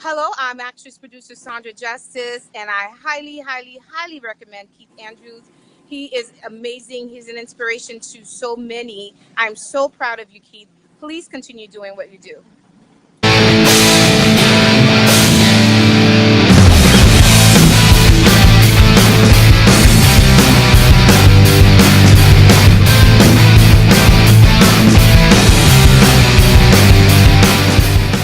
Hello, I'm actress producer Sandra Justice, and I highly recommend Keith Andrews. He is amazing. He's an inspiration to so many. I'm so proud of you, Keith. Please continue doing what you do.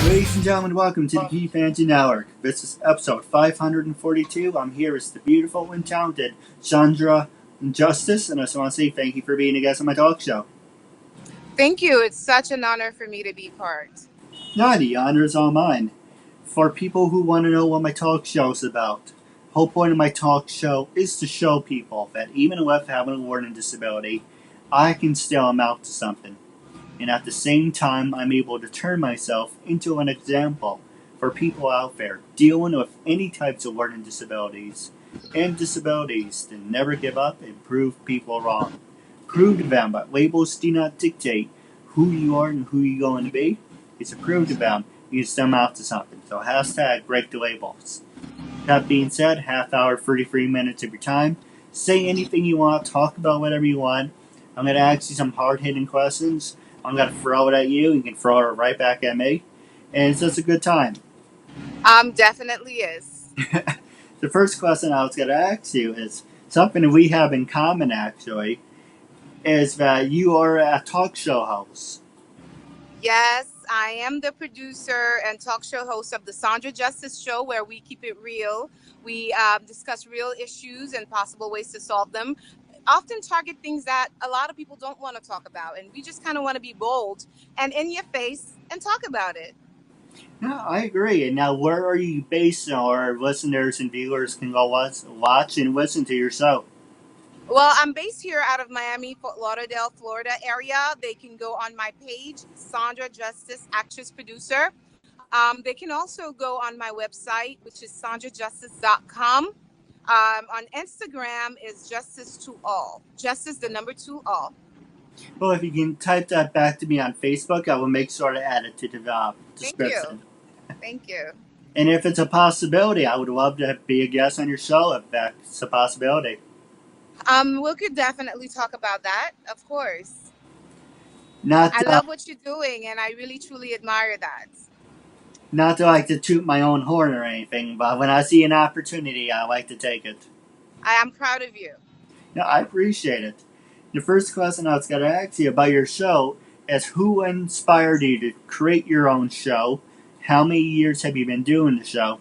Ladies and gentlemen, welcome to the KeithAndrewNetWork. This is episode 542. I'm here with the beautiful and talented Sandra Justice, and I just want to say thank you for being a guest on my talk show. Thank you. It's such an honor for me to be part. Now, the honor is all mine. For people who want to know what my talk show is about, the whole point of my talk show is to show people that even with having a learning disability, I can still amount to something. And at the same time, I'm able to turn myself into an example for people out there dealing with any types of learning disabilities and disabilities to never give up and prove people wrong. Prove to them that labels do not dictate who you are and who you're going to be. It's to prove to them you can still amount to something. So hashtag break the labels. That being said, half hour, 33 minutes of your time. Say anything you want, talk about whatever you want. I'm going to ask you some hard-hitting questions. I'm going to throw it at you. You can throw it right back at me. And it's just a good time. Definitely is. The first question I was going to ask you is something that we have in common, actually, is that you are a talk show host. Yes, I am the producer and talk show host of the Sandra Justice Show, where we keep it real. We discuss real issues and possible ways to solve them. Often target things that a lot of people don't want to talk about, and we just kind of want to be bold and in your face and talk about it. No, I agree. And now, where are you based, or listeners and viewers can go watch and listen to your show? Well, I'm based here out of Miami, Fort Lauderdale, Florida area. They can go on my page, Sandra Justice, actress producer. They can also go on my website, which is sandrajustice.com. On Instagram is Justice to All. Justice, the number 2 all. Well, if you can type that back to me on Facebook, I will make sure to add it to the description. Thank you. And if it's a possibility, I would love to be a guest on your show if that's a possibility. We could definitely talk about that, of course. Not I love what you're doing, and I really, truly admire that. not to like to toot my own horn or anything, but when I see an opportunity, I like to take it. I am proud of you. No, I appreciate it. The first question I was going to ask you about your show is who inspired you to create your own show? How many years have you been doing the show?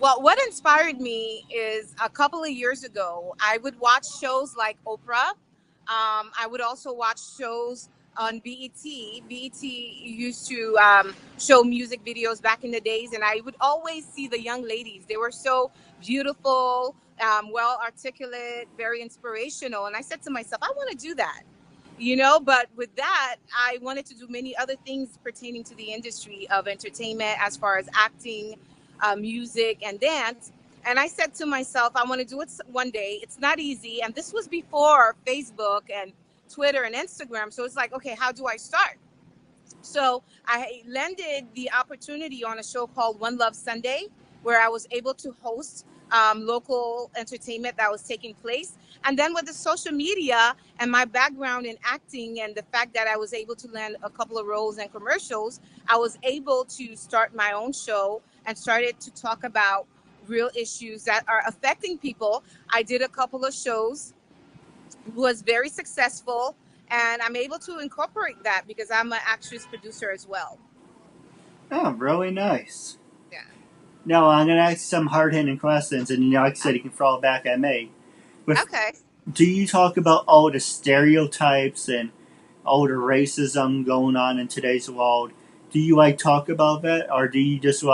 Well, what inspired me is a couple of years ago, I would watch shows like Oprah. I would also watch shows on BET. BET used to show music videos back in the days, and I would always see the young ladies. They were so beautiful, well articulate, very inspirational. And I said to myself, I want to do that. But with that, I wanted to do many other things pertaining to the industry of entertainment, as far as acting, music, and dance. And I said to myself, I want to do it one day. It's not easy. And this was before Facebook and Twitter and Instagram. So it's like, okay, how do I start? So I landed the opportunity on a show called One Love Sunday, where I was able to host local entertainment that was taking place. And then with the social media and my background in acting and the fact that I was able to land a couple of roles and commercials, I was able to start my own show and started to talk about real issues that are affecting people. I did a couple of shows, was very successful, and I'm able to incorporate that because I'm an actress producer as well. Oh, really nice. Yeah. Now, I'm going to ask some hard-hitting questions, and like I said, you can throw it back at me. Okay. Do you talk about all the stereotypes and all the racism going on in today's world? Do you talk about that, or do you just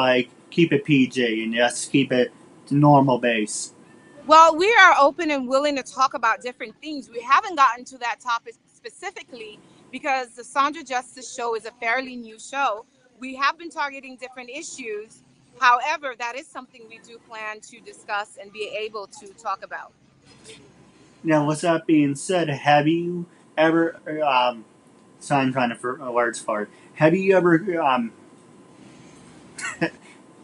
keep it PG and just keep it to normal base? Well, we are open and willing to talk about different things. We haven't gotten to that topic specifically because the Sandra Justice Show is a fairly new show. We have been targeting different issues. However, that is something we do plan to discuss and be able to talk about. Now, with that being said, have you ever, so I'm trying to words for it. Have you ever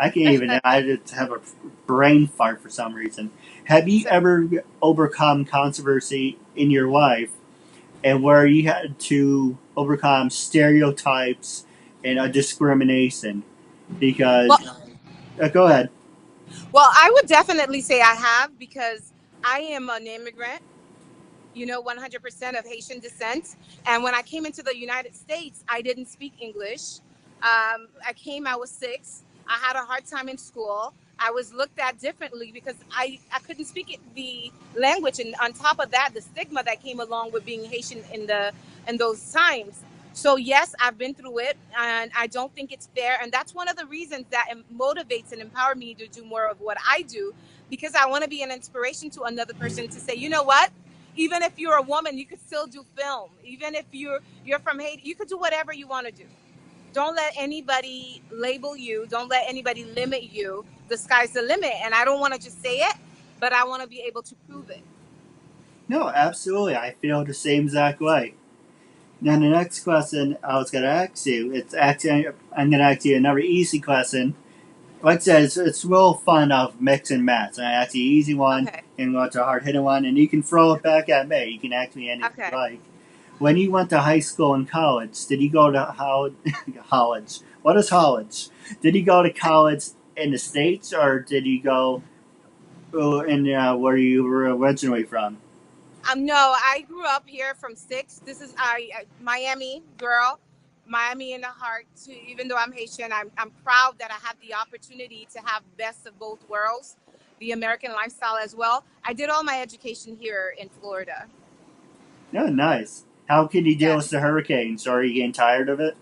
I can't even. I just have a brain fart for some reason. Have you So, ever overcome controversy in your life, and where you had to overcome stereotypes and a discrimination? Because well, go ahead. I would definitely say I have because I am an immigrant, 100% of Haitian descent. And when I came into the United States, I didn't speak English. I was 6. I had a hard time in school. I was looked at differently because I couldn't speak the language. And on top of that, the stigma that came along with being Haitian in those times. So yes, I've been through it, and I don't think it's fair. And that's one of the reasons that motivates and empowers me to do more of what I do, because I want to be an inspiration to another person to say, you know what? Even if you're a woman, you could still do film. Even if you're from Haiti, you could do whatever you want to do. Don't let anybody label you. Don't let anybody limit you. The sky's the limit. And I don't want to just say it, but I want to be able to prove it. No, absolutely. I feel the same exact way. Now, the next question I was going to ask you, it's actually, I'm going to ask you another easy question. Like I said, it's real fun of mix and match. I ask you an easy one Okay. and go to a hard hitting one, and you can throw it back at me. You can ask me anything you Okay. like. When you went to high school and college, did you go to college? What is college? Did you go to college in the States, or did you go in where you were originally from? No, I grew up here from 6. This is Miami girl, Miami in the heart. Too, even though I'm Haitian, I'm proud that I have the opportunity to have best of both worlds, the American lifestyle as well. I did all my education here in Florida. No, nice. How can you deal Yeah. with the hurricanes? Are you getting tired of it?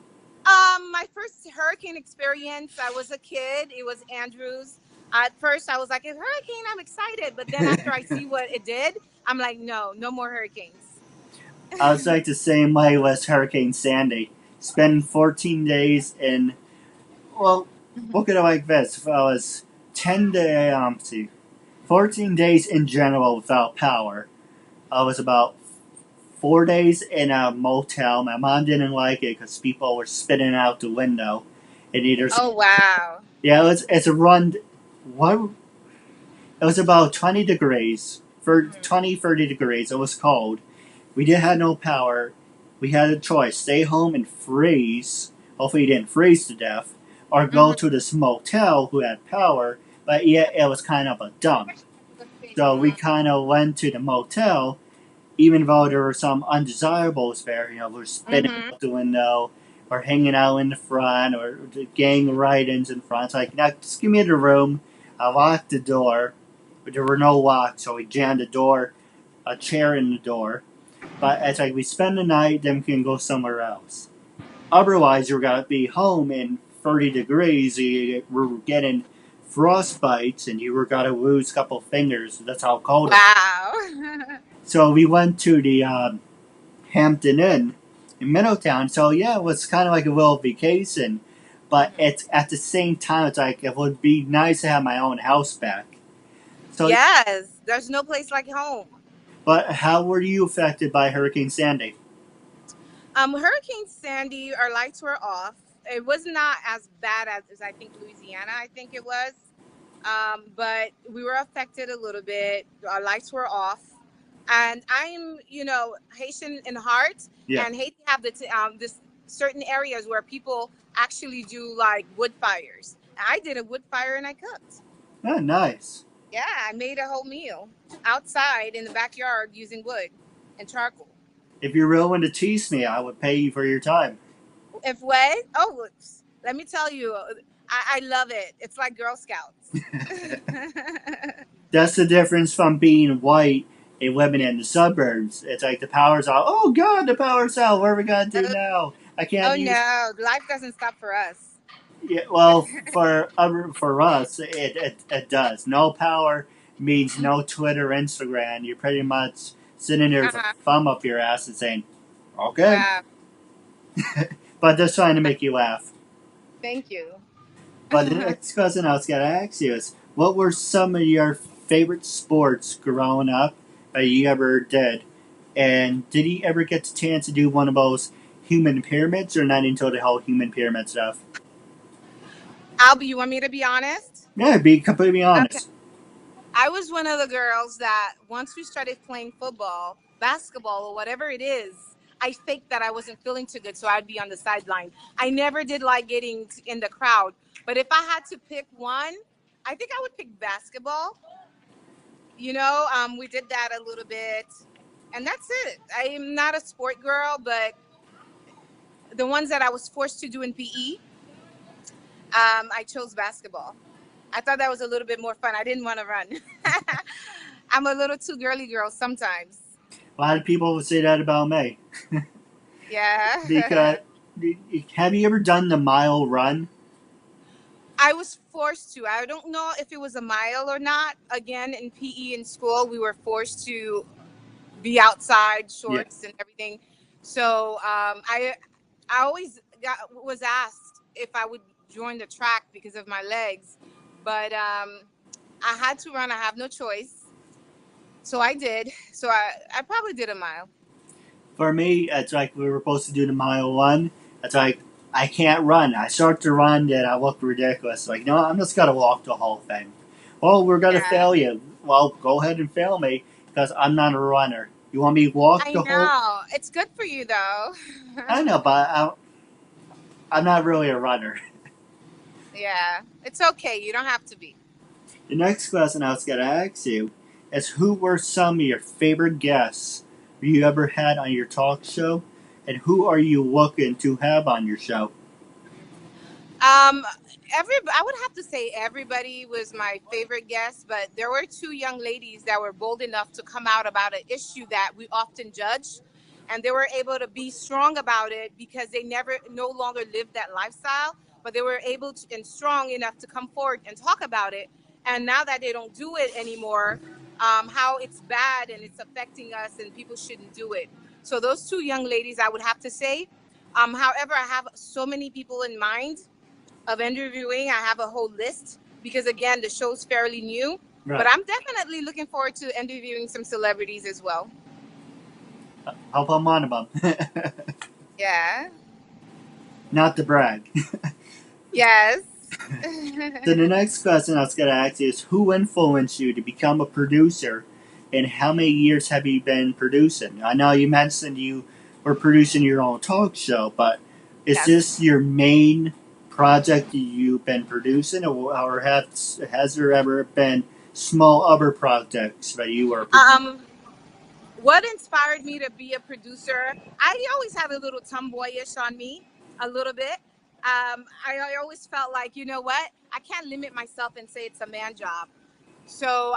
My first hurricane experience, I was a kid. It was Andrews. At first, I was like, a hurricane, I'm excited. But then after I see what it did, I'm like, no, no more hurricanes. I was like the same way with Hurricane Sandy. Spend 14 days in, well, look at it like this. If I was 10 days, see, 14 days in general without power. I was about 4 days in a motel. My mom didn't like it because people were spitting out the window. And either, Oh, wow. yeah, it's a run. What? It was about 20 degrees. For 20, 30 degrees. It was cold. We did have no power. We had a choice: stay home and freeze. Hopefully, you didn't freeze to death, or go to Mm-hmm. this motel who had power. But yet, it was kind of a dump. So we kind of went to the motel, even though there were some undesirables there. We're spitting Mm-hmm. out the window, or hanging out in the front, or the gang write-ins in front. It's like, now just give me the room. I locked the door, but there were no locks, so we jammed the door, a chair in the door. But it's like we spend the night, then we can go somewhere else. Otherwise, you're gonna be home in 30 degrees. You were getting frostbites, and you were gonna lose a couple fingers. That's how cold it was. Wow. So we went to the Hampton Inn in Middletown. So yeah, it was kind of like a little vacation. But Hmm. it's at the same time, it's like it would be nice to have my own house back. So, Yes, there's no place like home. but how were you affected by Hurricane Sandy? Hurricane Sandy, our lights were off. It was not as bad as I think Louisiana, I think it was. But we were affected a little bit. Our lights were off. And I'm, Haitian in heart, Yeah. and Haiti have this certain areas where people actually do like wood fires. I did a wood fire and I cooked. Oh, nice. Yeah, I made a whole meal outside in the backyard using wood and charcoal. If you're willing to tease me, I would pay you for your time. If what? Oh, let me tell you, I love it. It's like Girl Scouts. That's the difference from being white and living in the suburbs. It's like the power's out. Oh God, the power's out. What are we gonna do Oh, now? I can't oh use. no, life doesn't stop for us. Yeah, well, for us, it does. No power means no Twitter, Instagram. You're pretty much sitting there with a Uh-huh. thumb up your ass and saying, "Okay," Wow. but just trying to make you laugh. Thank you. But the next question I was gonna ask you is, what were some of your favorite sports growing up that you ever did? And did you ever get the chance to do one of those human pyramids, or not until the whole human pyramid stuff? You want me to be honest? Yeah, be completely Okay. honest. I was one of the girls that once we started playing football, basketball, or whatever it is, I faked that I wasn't feeling too good, so I'd be on the sideline. I never did like getting in the crowd, but if I had to pick one, I think I would pick basketball. We did that a little bit, and that's it. I am not a sport girl, but the ones that I was forced to do in PE, I chose basketball. I thought that was a little bit more fun. I didn't want to run. I'm a little too girly girl sometimes. A lot of people would say that about me. Because Yeah. have you ever done the mile run? I was forced to. I don't know if it was a mile or not. Again, in PE in school, we were forced to be outside, Yeah. shorts and everything. So I always was asked if I would join the track because of my legs, but I had to run. I have no choice, so I did. So I probably did a mile. For me, it's like we were supposed to do the mile run. It's like I can't run. I start to run, and I look ridiculous. Like, no, I'm just gonna walk the whole thing. Well, we're gonna Yeah, fail you. Well, go ahead and fail me because I'm not a runner. You want me to walk I the whole? know. It's good for you though. I know, but I'm not really a runner. Yeah, it's okay. You don't have to be. The next question I was gonna ask you is who were some of your favorite guests you ever had on your talk show, and who are you looking to have on your show? Um, I would have to say everybody was my favorite guest, but there were two young ladies that were bold enough to come out about an issue that we often judge, and they were able to be strong about it because they never, no longer lived that lifestyle, but they were able to and strong enough to come forward and talk about it. And now that they don't do it anymore, how it's bad and it's affecting us, and people shouldn't do it. So those two young ladies, I would have to say. However, I have so many people in mind of interviewing. I have a whole list because again, the show's fairly new, but Right. I'm definitely looking forward to interviewing some celebrities as well. Help I'm one of them. Yeah. Not to brag. Yes. So the next question I was going to ask you is who influenced you to become a producer, and how many years have you been producing? I know you mentioned you were producing your own talk show, but is Yes. this your main project you've been producing, or has there ever been small other projects that you were producing? Um, what inspired me to be a producer? I always had a little tomboyish on me, a little bit. I always felt like, you know what? I can't limit myself and say it's a man job. So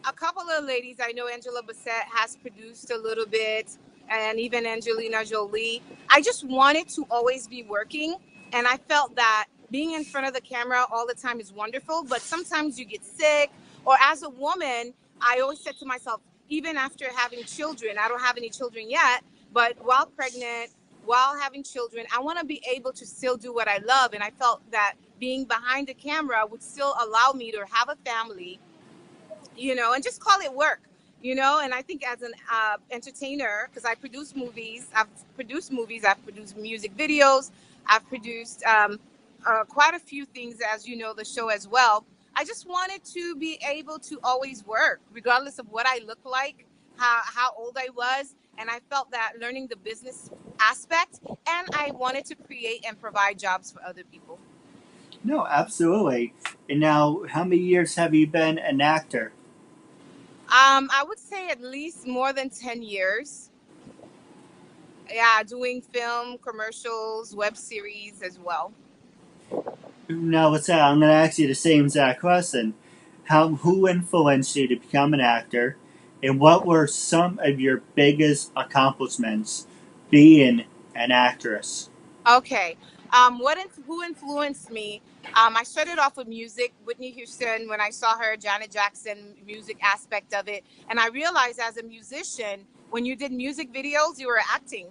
a couple of ladies. I know Angela Bassett has produced a little bit, and even Angelina Jolie. I just wanted to always be working, and I felt that being in front of the camera all the time is wonderful, but sometimes you get sick. Or as a woman, I always said to myself, even after having children, I don't have any children yet, but while pregnant, while having children, I want to be able to still do what I love. And I felt that being behind the camera would still allow me to have a family, and just call it work, And I think as an entertainer, because I've produced music videos, I've produced quite a few things, as you know, the show as well. I just wanted to be able to always work, regardless of what I look like, how old I was. And I felt that learning the business aspect, and I wanted to create and provide jobs for other people. No, absolutely. And now, how many years have you been an actor? I would say at least more than 10 years. Yeah, doing film, commercials, web series as well. Now, what's that? I'm going to ask you the same exact question. Who influenced you to become an actor, and what were some of your biggest accomplishments being an actress? Okay. Who influenced me? I started off with music, Whitney Houston, when I saw her, Janet Jackson, music aspect of it. And I realized as a musician, when you did music videos, you were acting,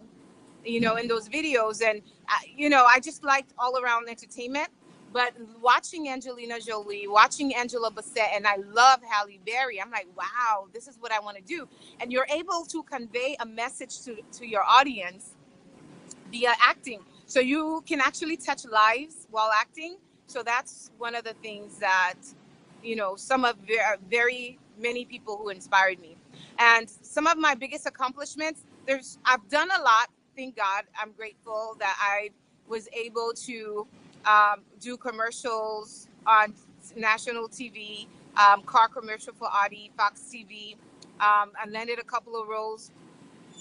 in those videos. And, I just liked all around entertainment. But watching Angelina Jolie, watching Angela Bassett, and I love Halle Berry, I'm like, wow, this is what I want to do. And you're able to convey a message to your audience via acting. So you can actually touch lives while acting. So that's one of the things that, some of very many people who inspired me. And some of my biggest accomplishments, I've done a lot. Thank God. I'm grateful that I was able to do commercials on national TV, car commercial for Audi, Fox TV. I landed a couple of roles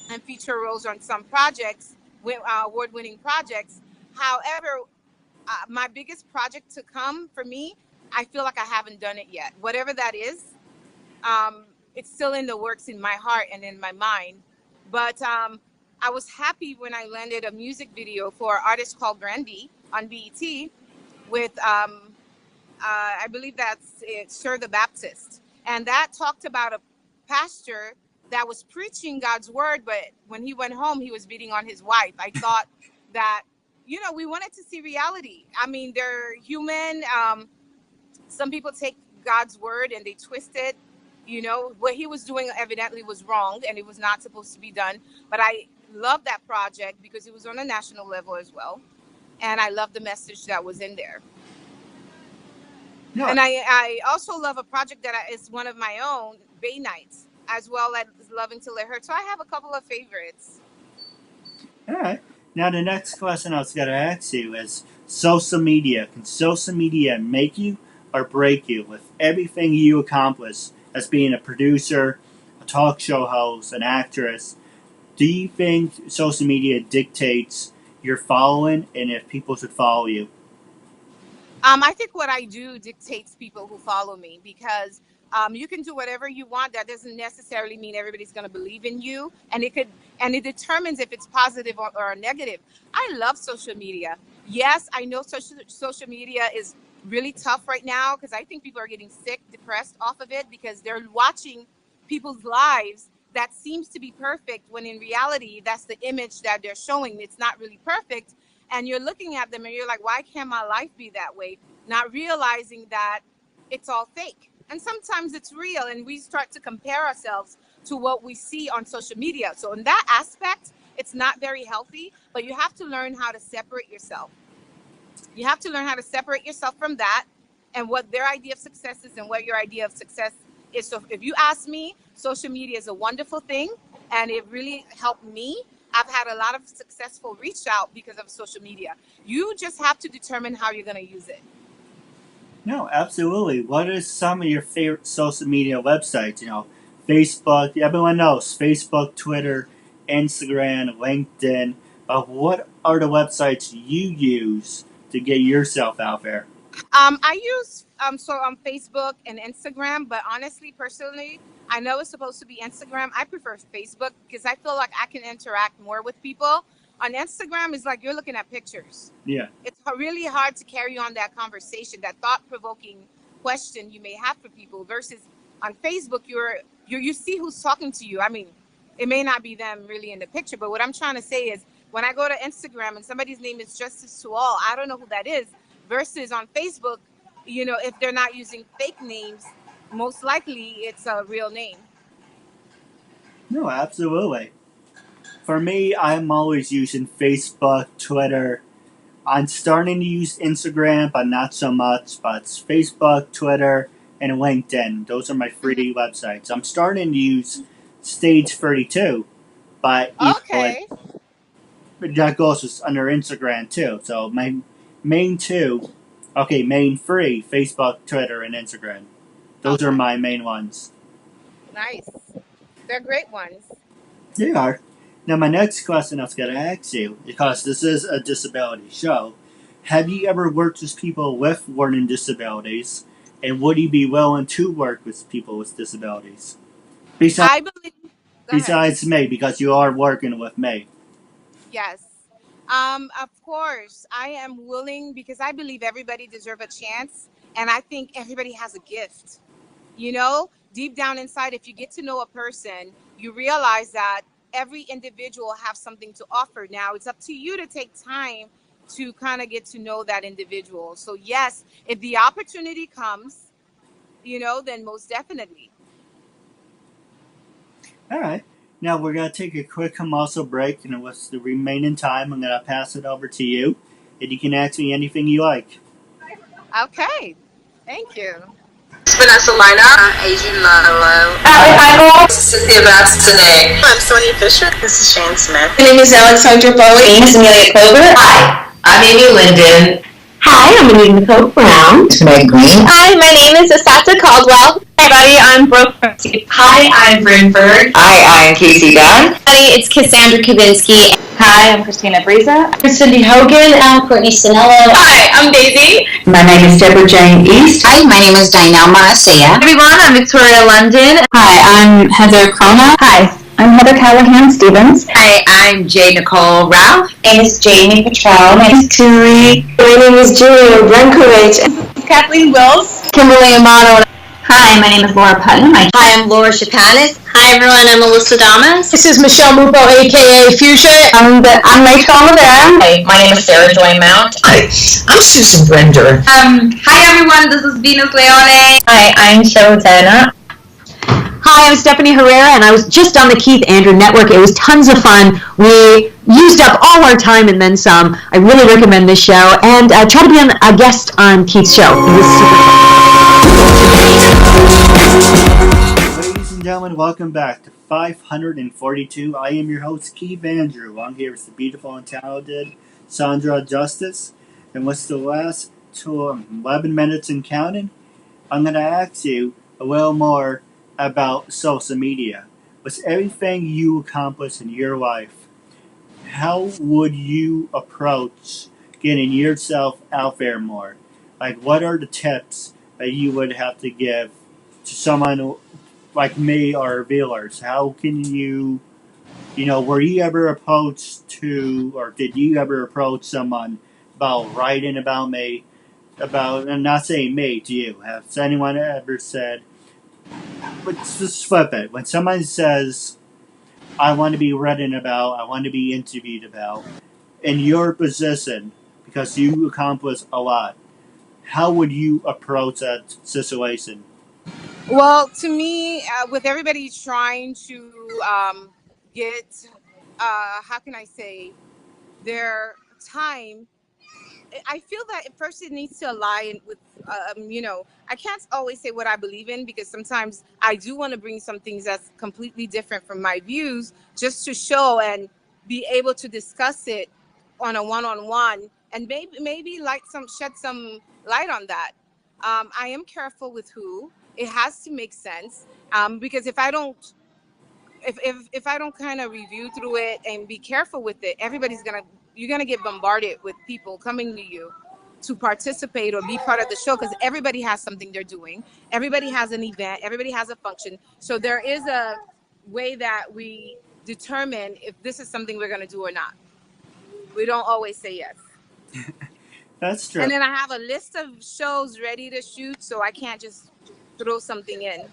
and feature roles on some projects, award-winning projects. However, my biggest project to come for me, I feel like I haven't done it yet. Whatever that is, it's still in the works in my heart and in my mind. But I was happy when I landed a music video for an artist called Brandy on BET with I believe that's it, Sir the Baptist. And that talked about a pastor that was preaching God's word, but when he went home, he was beating on his wife. I thought that, we wanted to see reality. I mean, they're human. Some people take God's word and they twist it. What he was doing evidently was wrong and it was not supposed to be done. But I love that project because it was on a national level as well. And I love the message that was in there. No, And I also love a project that is one of my own, Bay Nights, as well as Loving Till It Hurts. So I have a couple of favorites. all right. Now the next question I was going to ask you is social media. Can social media make you or break you with everything you accomplish as being a producer, a talk show host, an actress? Do you think social media dictates your following and if people should follow you? I think what I do dictates people who follow me because you can do whatever you want. That doesn't necessarily mean everybody's going to believe in you, and it determines if it's positive or negative. I love social media. Yes, I know social media is really tough right now because I think people are getting sick, depressed off of it because they're watching people's lives that seems to be perfect when in reality that's the image that they're showing. It's not really perfect, and you're looking at them and you're like, why can't my life be that way? Not realizing that it's all fake. And sometimes it's real, and we start to compare ourselves to what we see on social media. So, in that aspect, it's not very healthy, but you have to learn how to separate yourself. You have to learn how to separate yourself from that and what their idea of success is and what your idea of success is. So, if you ask me, social media is a wonderful thing, and it really helped me. I've had a lot of successful reach out because of social media. You just have to determine how you're going to use it. No, absolutely. What are some of your favorite social media websites? Facebook, everyone knows Facebook, Twitter, Instagram, LinkedIn. But what are the websites you use to get yourself out there? I use so on Facebook and Instagram, but honestly, personally, I know it's supposed to be Instagram. I prefer Facebook because I feel like I can interact more with people. On Instagram, it's like you're looking at pictures. Yeah. It's really hard to carry on that conversation, that thought-provoking question you may have for people. Versus on Facebook, you see who's talking to you. I mean, it may not be them really in the picture, but what I'm trying to say is when I go to Instagram and somebody's name is Justice to All, I don't know who that is. Versus on Facebook, if they're not using fake names, most likely it's a real name. No, absolutely. For me, I'm always using Facebook, Twitter. I'm starting to use Instagram, but not so much. But it's Facebook, Twitter, and LinkedIn. Those are my free websites. I'm starting to use Stage 32, but Okay. that goes just under Instagram too. So my main two, okay, main three: Facebook, Twitter, and Instagram. Those are Okay. my main ones. Nice. They're great ones. They are. Now, my next question I was going to ask you, because this is a disability show, have you ever worked with people with learning disabilities, and would you be willing to work with people with disabilities? Besides, I believe. Go ahead. besides me, because you are working with me. Yes. Of course, I am willing because I believe everybody deserves a chance, and I think everybody has a gift. Deep down inside, if you get to know a person, you realize that every individual have something to offer. Now, it's up to you to take time to kind of get to know that individual. So, yes, if the opportunity comes, then most definitely. All right. Now, we're going to take a quick commercial break, and with the remaining time, I'm going to pass it over to you, and you can ask me anything you like. Okay. Thank you. Vanessa Lina. Adrian Lalo. I'm Cynthia Bass today. I'm Sonia Fisher. This is Shane Smith. My name is Alexandra Bowie. My name is Amelia Clover. Hi, I'm Amy Linden. Hi, I'm Anita Nicole Brown. Meg Green. Hi, my name is Asata Caldwell. Hi, everybody, I'm Brooke. Hi, I'm Brynberg. Hi, I'm Casey Dunn. Hi, it's Cassandra Kavinsky. Hi, I'm Christina Briza. I'm Cindy Hogan. I'm Courtney Sinello. Hi, I'm Daisy. My name is Deborah Jane East. Hi, my name is Dinah Marcia. Hi, everyone, I'm Victoria London. Hi, I'm Heather Crona. Hi, I'm Heather Callahan Stevens. Hi, I'm Jay Nicole Ralph. My name is Jamie Petrell. My name is Turi. My name is Julia Brankovich. Kathleen Wills. Kimberly Amato. Hi, my name is Laura Putnam. Hi, I'm Laura Chapanis. Hi, everyone. I'm Melissa Damas. This is Michelle Mupo, a.k.a. Fuchsia. I'm Rachel Rivera. Hi, my name is Sarah Joy Mount. Hi, I'm Susan Brender. Hi, everyone. This is Venus Leone. Hi, I'm Showtana. Hi, I'm Stephanie Herrera, and I was just on the Keith Andrew Network. It was tons of fun. We used up all our time and then some. I really recommend this show, and try to be a guest on Keith's show. It was super fun. Ladies and gentlemen, welcome back to 542. I am your host, Keith Andrew. I'm here with the beautiful and talented Sandra Justice. And what's the last 11 minutes and counting? I'm going to ask you a little more about social media. With everything you accomplish in your life, how would you approach getting yourself out there more? Like, what are the tips that you would have to give to someone like me or viewers? How can were you ever approached to, or did you ever approach someone about writing about me? About, I'm not saying me to you. Has anyone ever said, let's just flip it. When someone says, I want to be written about, I want to be interviewed about, in your position, because you accomplish a lot, how would you approach that situation? Well, to me, with everybody trying to get, how can I say, their time, I feel that at first it needs to align with, I can't always say what I believe in because sometimes I do want to bring some things that's completely different from my views just to show and be able to discuss it on a one-on-one and maybe like shed some light on that. I am careful with who. It has to make sense because if I don't kind of review through it and be careful with it, you're gonna get bombarded with people coming to you to participate or be part of the show because everybody has something they're doing. Everybody has an event. Everybody has a function. So there is a way that we determine if this is something we're gonna do or not. We don't always say yes. That's true. And then I have a list of shows ready to shoot, so I can't just throw something in.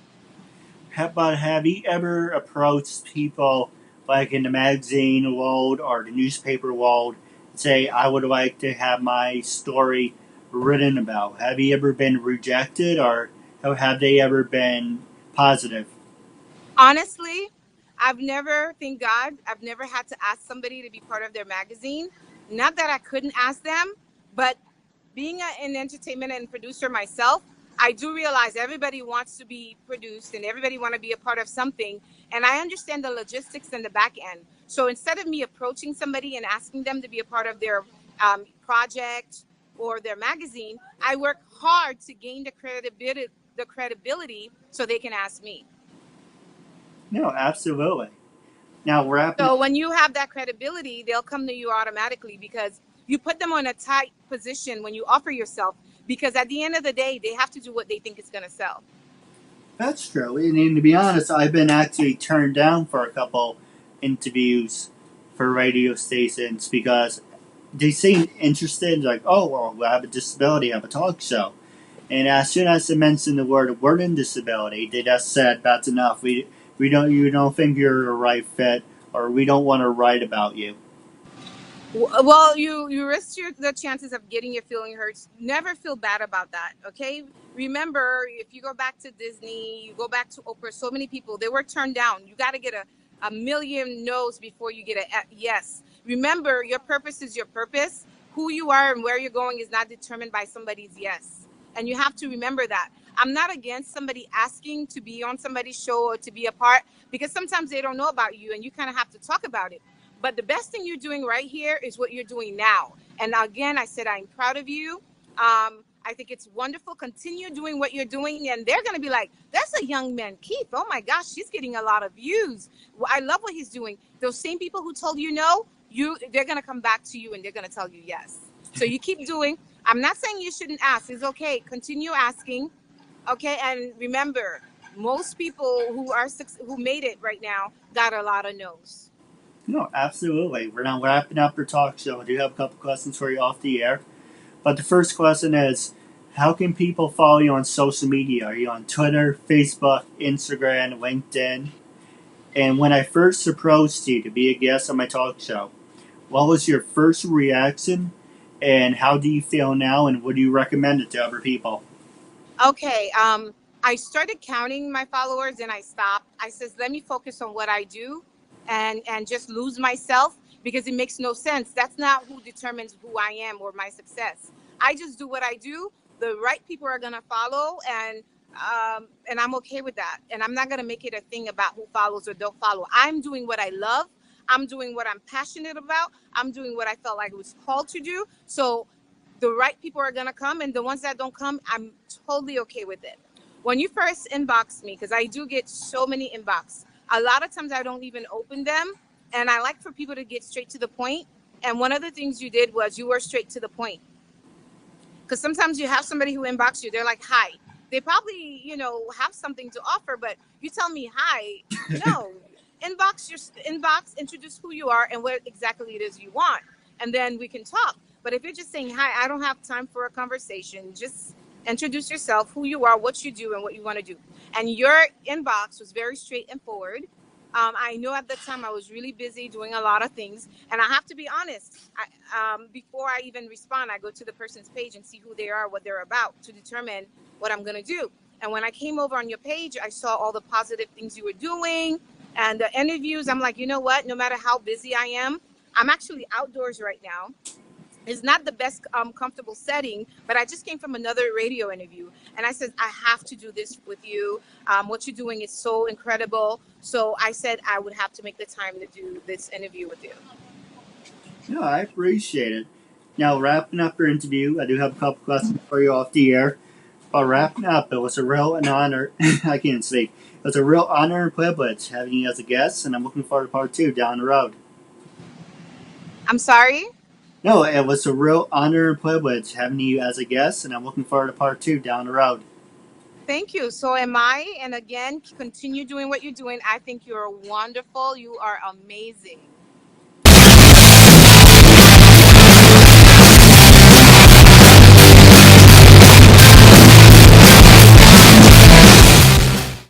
But have you ever approached people like in the magazine world or the newspaper world and say, I would like to have my story written about? Have you ever been rejected or have they ever been positive? Honestly, thank God, I've never had to ask somebody to be part of their magazine. Not that I couldn't ask them, but being an entertainment and producer myself, I do realize everybody wants to be produced and everybody want to be a part of something. And I understand the logistics and the back end. So instead of me approaching somebody and asking them to be a part of their project or their magazine, I work hard to gain the credibility so they can ask me. No, absolutely. Now, wrapping. So when you have that credibility, they'll come to you automatically because you put them on a tight position when you offer yourself. Because at the end of the day, they have to do what they think is going to sell. That's true. And to be honest, I've been actually turned down for a couple interviews for radio stations because they seem interested, like, oh, well, I have a disability, I have a talk show. And as soon as I mentioned the word learning disability, they just said, that's enough. You don't think you're a right fit, or we don't want to write about you. Well, you risk the chances of getting your feeling hurt. Never feel bad about that, okay? Remember, if you go back to Disney, you go back to Oprah, so many people, they were turned down. You got to get a million no's before you get a yes. Remember, your purpose is your purpose. Who you are and where you're going is not determined by somebody's yes. And you have to remember that. I'm not against somebody asking to be on somebody's show or to be a part, because sometimes they don't know about you and you kind of have to talk about it. But the best thing you're doing right here is what you're doing now. And again, I said, I'm proud of you. I think it's wonderful. Continue doing what you're doing. And they're going to be like, that's a young man, Keith. Oh my gosh, she's getting a lot of views. Well, I love what he's doing. Those same people who told you no, they're going to come back to you and they're going to tell you yes. So you keep doing. I'm not saying you shouldn't ask. It's okay. Continue asking. Okay. And remember, most people who made it right now got a lot of no's. No, absolutely. We're now wrapping up our talk show. I do have a couple questions for you off the air. But the first question is, how can people follow you on social media? Are you on Twitter, Facebook, Instagram, LinkedIn? And when I first approached you to be a guest on my talk show, what was your first reaction? And how do you feel now? And would you recommend it to other people? Okay. I started counting my followers and I stopped. I says, let me focus on what I do and just lose myself, because it makes no sense. That's not who determines who I am or my success. I just do what I do. The right people are going to follow, and I'm okay with that. And I'm not going to make it a thing about who follows or don't follow. I'm doing what I love. I'm doing what I'm passionate about. I'm doing what I felt like it was called to do. So the right people are going to come, and the ones that don't come, I'm totally okay with it. When you first inbox me, because I do get so many inbox, a lot of times I don't even open them. And I like for people to get straight to the point. And one of the things you did was you were straight to the point. Because sometimes you have somebody who inbox you, they're like, hi. They probably, have something to offer, but you tell me hi. No, inbox, introduce who you are and what exactly it is you want. And then we can talk. But if you're just saying, hi, I don't have time for a conversation, just introduce yourself, who you are, what you do, and what you want to do. And your inbox was very straight and forward. I know at the time I was really busy doing a lot of things. And I have to be honest, before I even respond, I go to the person's page and see who they are, what they're about, to determine what I'm going to do. And when I came over on your page, I saw all the positive things you were doing and the interviews. I'm like, you know what? No matter how busy I am, I'm actually outdoors right now. It's not the best comfortable setting, but I just came from another radio interview. And I said, I have to do this with you. What you're doing is so incredible. So I said I would have to make the time to do this interview with you. No, I appreciate it. Now, wrapping up your interview, I do have a couple questions for you off the air. But wrapping up, it was a real an honor. I can't speak. It was a real honor and privilege having you as a guest, and I'm looking forward to part 2 down the road. I'm sorry? No, it was a real honor and privilege having you as a guest, and I'm looking forward to part 2 down the road. Thank you. So am I. And again, continue doing what you're doing. I think you're wonderful. You are amazing.